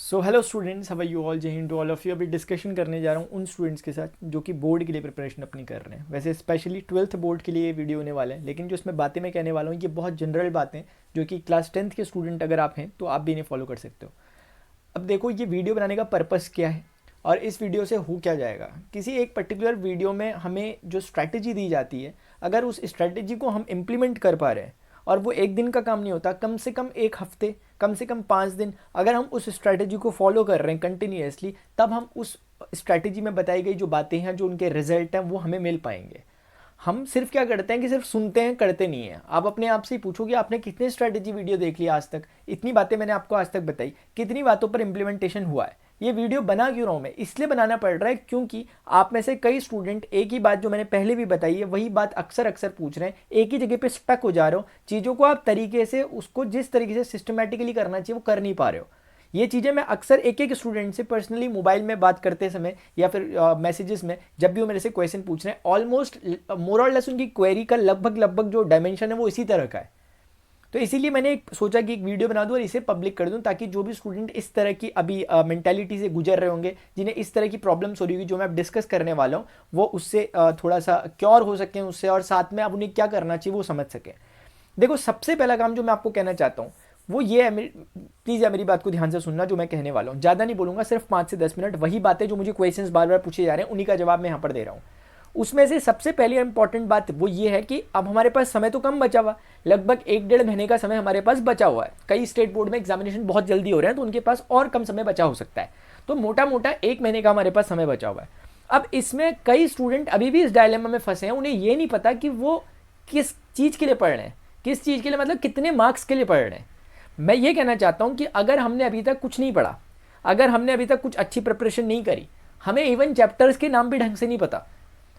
So hello students, how are you all? जय हिंद to all of you. अभी discussion करने जा रहा हूँ उन स्टूडेंट्स के साथ जो कि बोर्ड के लिए प्रिपरेशन अपनी कर रहे हैं। वैसे स्पेशली ट्वेल्थ बोर्ड के लिए ये वीडियो होने वाला है, लेकिन जो इसमें बातें मैं कहने वाला हूँ ये बहुत जनरल बातें जो कि क्लास 10th के स्टूडेंट अगर आप हैं तो आप भी इन्हें फॉलो कर सकते हो। अब देखो, ये वीडियो बनाने का पर्पस क्या है और इस वीडियो से हो क्या जाएगा। किसी एक पर्टिकुलर वीडियो में हमें जो स्ट्रैटेजी दी जाती है, अगर उस स्ट्रैटेजी को हम इम्प्लीमेंट कर पा रहे हैं, और वो एक दिन का काम नहीं होता, कम से कम एक हफ्ते, कम से कम 5 दिन, अगर हम उस स्ट्रैटेजी को फॉलो कर रहे हैं कंटिन्यूसली, तब हम उस स्ट्रैटेजी में बताई गई जो बातें हैं, जो उनके रिजल्ट हैं, वो हमें मिल पाएंगे। हम सिर्फ क्या करते हैं कि सिर्फ सुनते हैं, करते नहीं है। आप अपने आप से ही पूछो कि आपने कितने स्ट्रैटेजी वीडियो देख लिया आज तक। इतनी बातें मैंने आपको आज तक बताई, कितनी बातों पर इंप्लीमेंटेशन हुआ है? ये वीडियो बना क्यों रहा हूँ मैं? इसलिए बनाना पड़ रहा है क्योंकि आप में से कई स्टूडेंट एक ही बात जो मैंने पहले भी बताई है वही बात अक्सर अक्सर पूछ रहे हैं, एक ही जगह पे स्टक हो जा रहे हो। चीज़ों को आप तरीके से, उसको जिस तरीके से सिस्टमेटिकली करना चाहिए वो कर नहीं पा रहे हो। ये चीज़ें मैं अक्सर एक एक स्टूडेंट से पर्सनली मोबाइल में बात करते समय या फिर मैसेजेस में, जब भी वो मेरे से क्वेश्चन पूछ रहे हैं, ऑलमोस्ट मोर और लेस उनकी क्वेरी का लगभग लगभग जो डायमेंशन है वो इसी तरह का है। तो इसीलिए मैंने सोचा कि एक वीडियो बना दूं और इसे पब्लिक कर दूं, ताकि जो भी स्टूडेंट इस तरह की अभी मेंटालिटी से गुजर रहे होंगे, जिन्हें इस तरह की प्रॉब्लम्स हो रही होगी जो मैं अब डिस्कस करने वाला हूं, वो उससे थोड़ा सा क्योर हो सकें उससे, और साथ में अब उन्हें क्या करना चाहिए वो समझ सकें। देखो, सबसे पहला काम जो मैं आपको कहना चाहता हूँ वो ये है, प्लीज़ यार मेरी बात को ध्यान से सुनना जो मैं कहने वाला हूँ। ज़्यादा नहीं बोलूँगा, सिर्फ 5 से 10 मिनट। वही बातें जो मुझे क्वेश्चंस बार बार पूछे जा रहे हैं उन्हीं का जवाब मैं यहाँ पर दे रहा हूँ। उसमें से सबसे पहली इंपॉर्टेंट बात वो ये है कि अब हमारे पास समय तो कम बचा हुआ, लगभग 1-1.5 महीने का समय हमारे पास बचा हुआ है। कई स्टेट बोर्ड में एग्जामिनेशन बहुत जल्दी हो रहे हैं तो उनके पास और कम समय बचा हो सकता है। तो मोटा मोटा 1 महीने का हमारे पास समय बचा हुआ है। अब इसमें कई स्टूडेंट अभी भी इस डायलेमा में फंसे हैं, उन्हें ये नहीं पता कि वो किस चीज़ के लिए पढ़ रहे हैं, किस चीज़ के लिए, मतलब कितने मार्क्स के लिए पढ़ रहे हैं। मैं ये कहना चाहता हूँ कि अगर हमने अभी तक कुछ नहीं पढ़ा, अगर हमने अभी तक कुछ अच्छी प्रिपरेशन नहीं करी, हमें इवन चैप्टर्स के नाम भी ढंग से नहीं पता,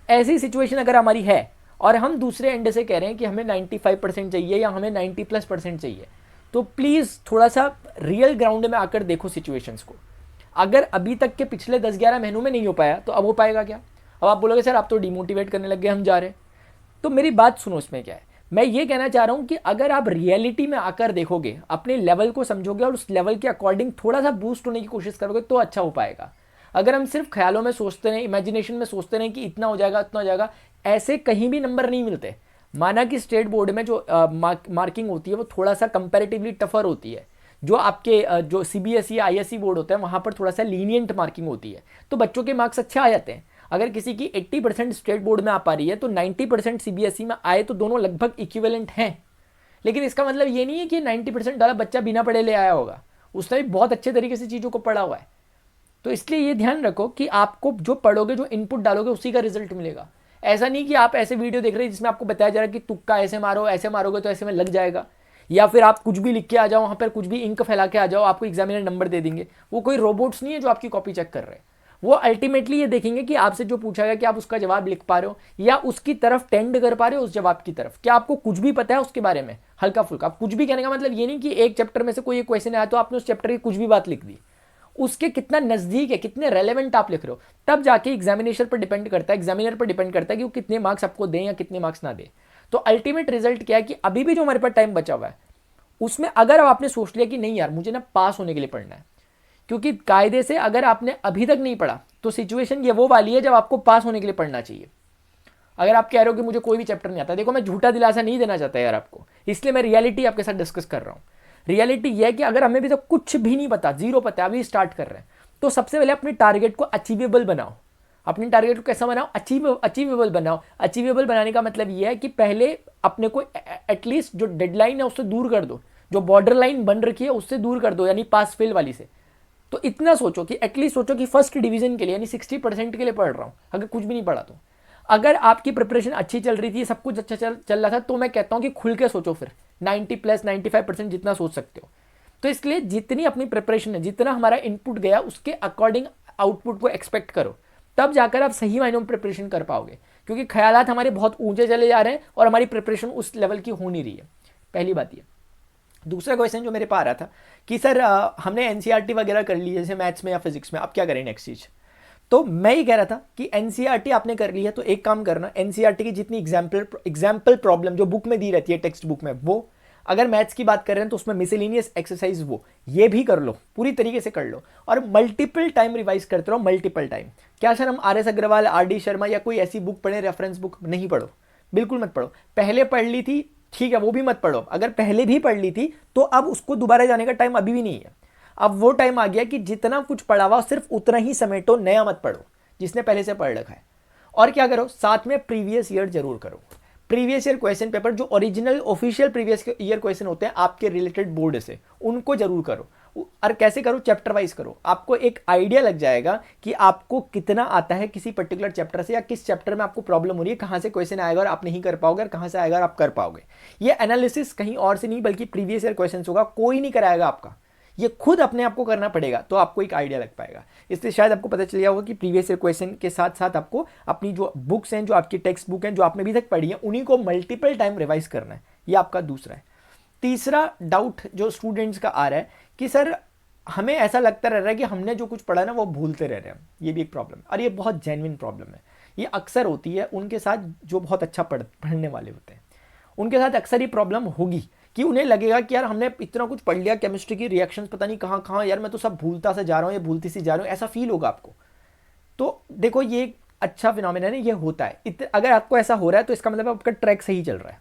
ऐसी सिचुएशन अगर हमारी है और हम दूसरे एंड से कह रहे हैं कि हमें 95% चाहिए या हमें 90+% चाहिए, तो प्लीज़ थोड़ा सा रियल ग्राउंड में आकर देखो सिचुएशंस को। अगर अभी तक के पिछले 10-11 महीनों में नहीं हो पाया तो अब हो पाएगा क्या? अब आप बोलोगे सर आप तो डिमोटिवेट करने लग गए, हम जा रहे हैं। तो मेरी बात सुनो, इसमें क्या है, मैं ये कहना चाह रहा हूँ कि अगर आप रियलिटी में आकर देखोगे, अपने लेवल को समझोगे और उस लेवल के अकॉर्डिंग थोड़ा सा बूस्ट होने की कोशिश करोगे तो अच्छा हो पाएगा। अगर हम सिर्फ ख्यालों में सोचते रहें, इमेजिनेशन में सोचते रहें कि इतना हो जाएगा उतना हो जाएगा, ऐसे कहीं भी नंबर नहीं मिलते। माना कि स्टेट बोर्ड में जो मार्किंग होती है वो थोड़ा सा कंपैरेटिवली टफर होती है। जो आपके जो सीबीएसई आईएससी बोर्ड होता है वहाँ पर थोड़ा सा लीनियंट मार्किंग होती है, तो बच्चों के मार्क्स अच्छे आ जाते हैं। अगर किसी की 80% स्टेट बोर्ड में आ पा रही है तो 90% सीबीएसई में आए, तो दोनों लगभग इक्विवेलेंट हैं। लेकिन इसका मतलब ये नहीं है कि 90% वाला बच्चा बिना पढ़े ले आया होगा, उसने भी बहुत अच्छे तरीके से चीज़ों को पढ़ा हुआ है। तो इसलिए ये ध्यान रखो कि आपको जो पढ़ोगे, जो इनपुट डालोगे, उसी का रिजल्ट मिलेगा। ऐसा नहीं कि आप ऐसे वीडियो देख रहे हैं जिसमें आपको बताया जा रहा है कि तुक्का ऐसे मारो, ऐसे मारोगे तो ऐसे में लग जाएगा, या फिर आप कुछ भी लिख के आ जाओ, वहाँ पर कुछ भी इंक फैला के आ जाओ, आपको एग्जामिनर नंबर दे देंगे। वो कोई रोबोट्स नहीं है जो आपकी कॉपी चेक कर रहे हैं। वो अल्टीमेटली ये देखेंगे कि आपसे जो पूछा गया कि आप उसका जवाब लिख पा रहे हो या उसकी तरफ टेंड कर पा रहे हो, उस जवाब की तरफ। क्या आपको कुछ भी पता है उसके बारे में, हल्का फुल्का? आप कुछ भी कहने का मतलब ये नहीं कि एक चैप्टर में से कोई एक क्वेश्चन आया तो आपने उस चैप्टर की कुछ भी बात लिख दी। उसके कितना नजदीक है, कितने रेलेवेंट आप लिख रहे हो, तब जाके एग्जामिनेशन पर डिपेंड करता है, एग्जामिनर पर डिपेंड करता है कि वो कितने मार्क्स आपको दें या कितने मार्क्स ना दे। तो अल्टीमेट रिजल्ट क्या है कि अभी भी जो हमारे पास टाइम बचा हुआ है उसमें अगर आपने सोच लिया कि नहीं यार मुझे ना पास होने के लिए पढ़ना है, क्योंकि कायदे से अगर आपने अभी तक नहीं पढ़ा तो सिचुएशन ये वो वाली है जब आपको पास होने के लिए पढ़ना चाहिए। अगर आप कह रहे हो कि मुझे कोई भी चैप्टर नहीं आता, देखो मैं झूठा दिलासा नहीं देना चाहता यार आपको, इसलिए मैं रियलिटी आपके साथ डिस्कस कर रहा हूँ। रियलिटी यह है कि अगर हमें भी तो कुछ भी नहीं पता, जीरो पता है, अभी स्टार्ट कर रहे हैं, तो सबसे पहले अपने टारगेट को अचीवेबल बनाओ। अपने टारगेट को कैसा बनाओ? अचीवेबल बनाओ। अचीवेबल बनाने का मतलब यह है कि पहले अपने को एटलीस्ट जो डेडलाइन है उससे दूर कर दो, जो बॉर्डर लाइन बन रखी है उससे दूर कर दो, यानी पास फेल वाली से। तो इतना सोचो कि एटलीस्ट सोचो कि फर्स्ट डिवीजन के लिए यानी 60% के लिए पढ़ रहा हूँ, अगर कुछ भी नहीं पढ़ा तो। अगर आपकी प्रिपरेशन अच्छी चल रही थी, सब कुछ अच्छा चल रहा था, तो मैं कहता हूँ कि खुल के सोचो, फिर 90+95% जितना सोच सकते हो। तो इसलिए जितनी अपनी प्रिपरेशन है, जितना हमारा इनपुट गया उसके अकॉर्डिंग आउटपुट को एक्सपेक्ट करो, तब जाकर आप सही मायनों में प्रिपरेशन कर पाओगे। क्योंकि ख्यालात हमारे बहुत ऊंचे चले जा रहे हैं और हमारी प्रिपरेशन उस लेवल की हो नहीं रही है। पहली बात ये। दूसरा क्वेश्चन जो मेरे पास आ रहा था कि सर हमने एनसीईआरटी वगैरह कर ली है जैसे मैथ्स में या फिजिक्स में, अब क्या करें नेक्स्ट चीज़? तो मैं ये कह रहा था कि एनसीईआरटी आपने कर ली है तो एक काम करना, एनसीईआरटी की जितनी एग्जाम्पल प्रॉब्लम जो बुक में दी रहती है, टेक्स्ट बुक में, वो अगर मैथ्स की बात कर रहे हैं तो उसमें मिसलेनियस एक्सरसाइज वो ये भी कर लो, पूरी तरीके से कर लो, और मल्टीपल टाइम रिवाइज करते रहो, मल्टीपल टाइम। क्या सर हम R S Agarwal, R D Sharma या कोई ऐसी बुक पढ़े, रेफरेंस बुक? नहीं पढ़ो, बिल्कुल मत पढ़ो। पहले पढ़ ली थी, ठीक है, वो भी मत पढ़ो। अगर पहले भी पढ़ ली थी तो अब उसको दोबारा जाने का टाइम अभी भी नहीं है। अब वो टाइम आ गया कि जितना कुछ पढ़ा हुआ सिर्फ उतना ही समेटो, नया मत पढ़ो जिसने पहले से पढ़ रखा है। और क्या करो, साथ में प्रीवियस ईयर जरूर करो। प्रीवियस ईयर क्वेश्चन पेपर जो original official previous year question होते हैं आपके रिलेटेड बोर्ड से, उनको जरूर करो। और कैसे करो, चैप्टर वाइज करो। आपको एक आइडिया लग जाएगा कि आपको कितना आता है किसी पर्टिकुलर चैप्टर से, या किस चैप्टर में आपको प्रॉब्लम हो रही है, कहां से क्वेश्चन आएगा और आप नहीं कर पाओगे, और कहां से आएगा और आप कर पाओगे। ये एनालिसिस कहीं और से नहीं बल्कि प्रीवियस ईयर क्वेश्चन होगा, कोई नहीं कराएगा आपका, ये खुद अपने आप को करना पड़ेगा, तो आपको एक आइडिया लग पाएगा। इसलिए शायद आपको पता चल गया होगा कि प्रीवियस ईयर क्वेश्चन के साथ साथ आपको अपनी जो बुक्स हैं, जो आपकी टेक्स्ट बुक हैं, जो आपने अभी तक पढ़ी है, उन्हीं को मल्टीपल टाइम रिवाइज करना है। ये आपका दूसरा है। तीसरा डाउट जो स्टूडेंट्स का आ रहा है कि सर हमें ऐसा लगता रह रहा है कि हमने जो कुछ पढ़ा ना वो भूलते रह रहे हैं। ये भी एक प्रॉब्लम, और ये बहुत जेन्युइन प्रॉब्लम है। ये अक्सर होती है उनके साथ जो बहुत अच्छा पढ़ने वाले होते हैं, उनके साथ अक्सर ये प्रॉब्लम होगी कि उन्हें लगेगा कि यार हमने इतना कुछ पढ़ लिया, केमिस्ट्री की रिएक्शंस पता नहीं कहाँ कहाँ, यार मैं तो सब भूलता सा जा रहा हूँ या भूलती सी जा रहा हूँ, ऐसा फील होगा आपको। तो देखो ये एक अच्छा फिनोमेना है, ये होता है। अगर आपको ऐसा हो रहा है तो इसका मतलब आपका ट्रैक सही चल रहा है,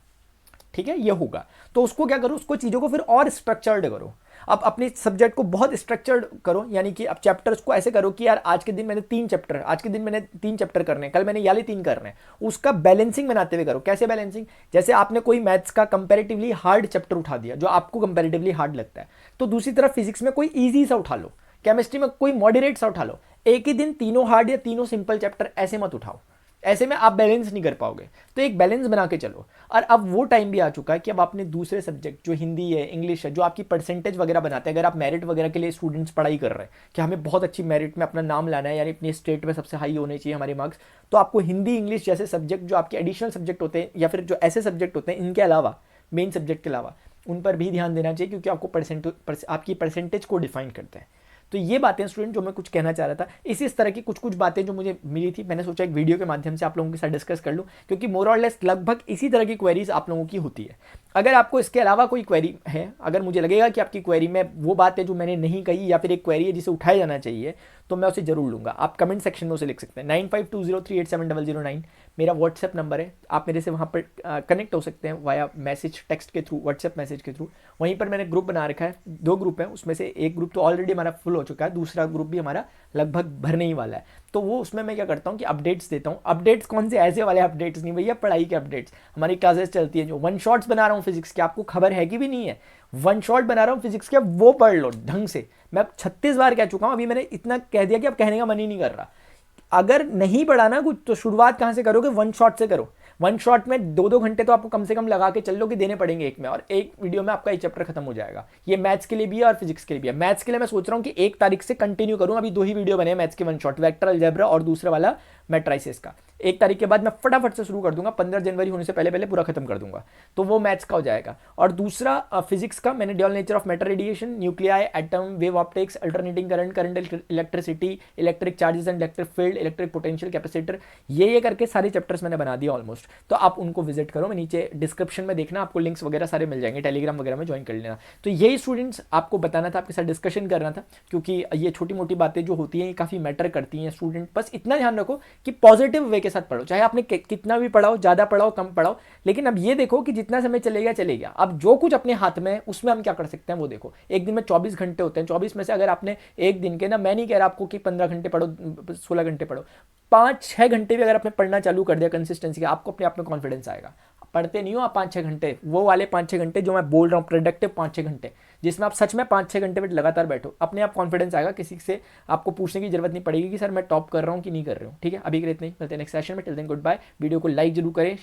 ठीक है, ये होगा। तो उसको क्या करो, उसको चीज़ों को फिर और स्ट्रक्चर्ड करो। अब अपने सब्जेक्ट को बहुत स्ट्रक्चर्ड करो, यानी कि अब चैप्टर्स को ऐसे करो कि यार आज के दिन मैंने 3 चैप्टर, आज के दिन मैंने 3 चैप्टर करने हैं, कल मैंने याले 3 करने हैं। उसका बैलेंसिंग बनाते हुए करो। कैसे बैलेंसिंग? जैसे आपने कोई मैथ्स का कंपैरेटिवली हार्ड चैप्टर उठा दिया जो आपको कंपैरेटिवली हार्ड लगता है, तो दूसरी तरफ फिजिक्स में कोई ईजी सा उठा लो, केमिस्ट्री में कोई मॉडरेट सा उठा लो। एक ही दिन तीनों हार्ड या तीनों सिंपल चैप्टर ऐसे मत उठाओ, ऐसे में आप बैलेंस नहीं कर पाओगे। तो एक बैलेंस बना के चलो। और अब वो टाइम भी आ चुका है कि अब आपने दूसरे सब्जेक्ट जो हिंदी है, इंग्लिश है, जो आपकी परसेंटेज वगैरह बनाते हैं, अगर आप मेरिट वगैरह के लिए स्टूडेंट्स पढ़ाई कर रहे हैं कि हमें बहुत अच्छी मेरिट में अपना नाम लाना है, यानी अपनी स्टेट में सबसे हाई होने चाहिए हमारे मार्क्स, तो आपको हिंदी, इंग्लिश जैसे सब्जेक्ट जो आपके एडिशनल सब्जेक्ट होते हैं या फिर जो ऐसे सब्जेक्ट होते हैं इनके अलावा, मेन सब्जेक्ट के अलावा, उन पर भी ध्यान देना चाहिए, क्योंकि आपको आपकी परसेंटेज को डिफाइन करते हैं। तो ये बातें स्टूडेंट जो मैं कुछ कहना चाह रहा था, इस तरह की कुछ बातें जो मुझे मिली थी, मैंने सोचा एक वीडियो के माध्यम से आप लोगों के साथ डिस्कस कर लूं, क्योंकि मोर और लेस लगभग इसी तरह की क्वेरीज आप लोगों की होती है। अगर आपको इसके अलावा कोई क्वेरी है, अगर मुझे लगेगा कि आपकी क्वेरी में वो बातें जो मैंने नहीं कही या फिर एक क्वेरी है जिसे उठाया जाना चाहिए, तो मैं उसे जरूर लूँगा। आप कमेंट सेक्शन में उसे लिख सकते हैं। 9520387009 मेरा व्हाट्सएप नंबर है, आप मेरे से वहाँ पर कनेक्ट हो सकते हैं वाया मैसेज, टेक्स्ट के थ्रू, व्हाट्सएप मैसेज के थ्रू। वहीं पर मैंने ग्रुप बना रखा है, 2 ग्रुप है, उसमें से एक ग्रुप तो ऑलरेडी हमारा फुल हो चुका है, दूसरा ग्रुप भी हमारा लगभग भरने ही वाला है। तो वो उसमें मैं क्या करता हूँ कि अपडेट्स देता हूँ। अपडेट्स कौन से, ऐसे वाले अपडेट्स नहीं भैया, पढ़ाई के अपडेट्स। हमारी क्लासेस चलती है, जो 1 शॉट्स बना रहा हूँ फिजिक्स के, आपको खबर है कि भी नहीं है, 1 शॉट बना रहा हूँ फिजिक्स के, वो पढ़ लो ढंग से। मैं 36 बार कह चुका हूँ, अभी मैंने इतना कह दिया कि अब कहने का मन ही नहीं कर रहा। अगर नहीं पढ़ा ना कुछ, तो शुरुआत कहाँ से करोगे? 1 शॉट से करो। 1 शॉट में 2-2 घंटे तो आपको कम से कम लगा के चल लो कि देने पड़ेंगे एक में, और एक वीडियो में आपका एक चैप्टर खत्म हो जाएगा। ये मैथ्स के लिए भी है और फिजिक्स के लिए भी है। मैथ्स के लिए मैं सोच रहा हूँ कि 1 तारीख से कंटिन्यू करूँ, अभी 2 ही वीडियो बने मैथ्स के 1 शॉट, वेक्टर अलजेब्रा और दूसरा वाला मैट्राइसिस का। 1 तारीख के बाद मैं फटाफट से शुरू कर दूंगा, 15 जनवरी होने से पहले पहले पूरा खत्म कर दूंगा, तो वो मैथ्स का हो जाएगा। और दूसरा फिजिक्स का मैंने dual nature of matter, radiation, nuclei, atom, wave optics, alternating current, current electricity, electric charges and electric field, electric potential, capacitor, ये करके सारे चैप्टर्स मैंने बना दिया ऑलमोस्ट। तो आप उनको विजिट करो, मैं नीचे डिस्क्रिप्शन में देखना, आपको लिंक्स वगैरह सारे मिल जाएंगे, टेलीग्राम वगैरह में ज्वाइन कर लेना। तो यही स्टूडेंट्स आपको बताना था, आपके साथ डिस्कशन करना था, क्योंकि ये छोटी मोटी बातें जो होती हैं ये काफ़ी मैटर करती हैं। स्टूडेंट बस इतना ध्यान रखो कि पॉजिटिव वे के साथ पढ़ो, चाहे आपने कितना भी पढ़ाओ, ज़्यादा पढ़ाओ, कम पढ़ाओ, लेकिन अब ये देखो कि जितना समय चलेगा चलेगा। अब जो कुछ अपने हाथ में है उसमें हम क्या कर सकते हैं वो देखो। एक दिन में 24 घंटे होते हैं, 24 में से अगर आपने एक दिन के ना, मैं नहीं कह रहा आपको कि 15 घंटे पढ़ो, 16 घंटे पढ़ो, 5-6 घंटे भी अगर आपने पढ़ना चालू कर दिया कंसिस्टेंसी का, आपको अपने आप में कॉन्फिडेंस आएगा। पढ़ते नहीं हो आप 5-6 घंटे, वो वाले 5-6 घंटे जो मैं बोल रहा हूँ, प्रोडक्टिव 5-6 घंटे, जिसमें आप सच में 5-6 घंटे में लगातार बैठो, अपने आप कॉन्फिडेंस आएगा। किसी से आपको पूछने की जरूरत नहीं पड़ेगी कि सर मैं टॉप कर रहा हूँ कि नहीं कर रहा हूँ। ठीक है, अभी के लिए इतना ही, मिलते हैं नेक्स्ट सेशन में। Till then good bye. Video को लाइक जरूर करें।